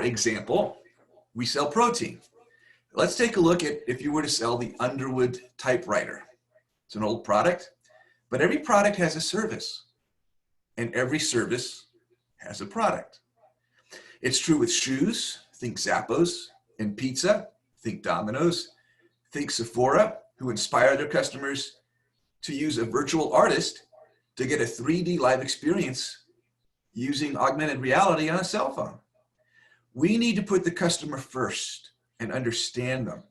example, we sell protein. Let's take a look at if you were to sell the Underwood Typewriter. It's an old product, but every product has a service, and every service has a product. It's true with shoes, think Zappos, and pizza, think Domino's, think Sephora, who inspire their customers to use a virtual artist to get a 3D live experience using augmented reality on a cell phone. We need to put the customer first and understand them.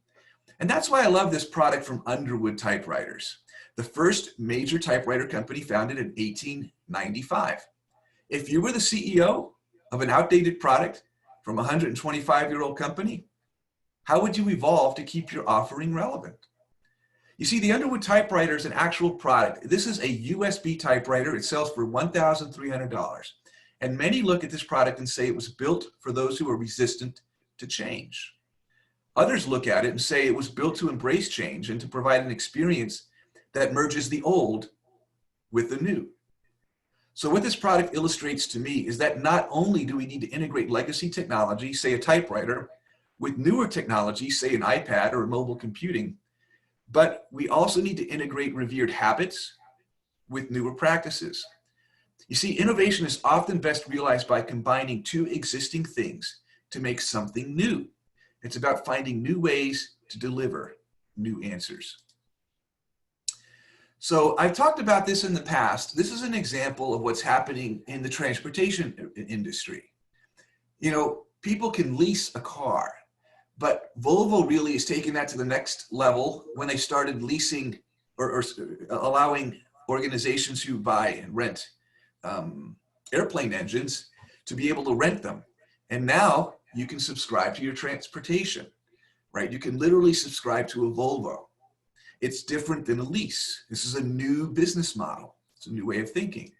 And that's why I love this product from Underwood Typewriters, the first major typewriter company founded in 1895. If you were the CEO of an outdated product from a 125-year-old company, how would you evolve to keep your offering relevant? You see, the Underwood Typewriter is an actual product. This is a USB typewriter. It sells for $1,300. And many look at this product and say it was built for those who are resistant to change. Others look at it and say it was built to embrace change and to provide an experience that merges the old with the new. So what this product illustrates to me is that not only do we need to integrate legacy technology, say a typewriter, with newer technology, say an iPad or mobile computing, but we also need to integrate revered habits with newer practices. You see, innovation is often best realized by combining two existing things to make something new. It's about finding new ways to deliver new answers. So I've talked about this in the past. This is an example of what's happening in the transportation industry. You know, people can lease a car, but Volvo really is taking that to the next level when they started leasing or allowing organizations who buy and rent airplane engines to be able to rent them. And now you can subscribe to your transportation, right? You can literally subscribe to a Volvo. It's different than a lease. This is a new business model. It's a new way of thinking.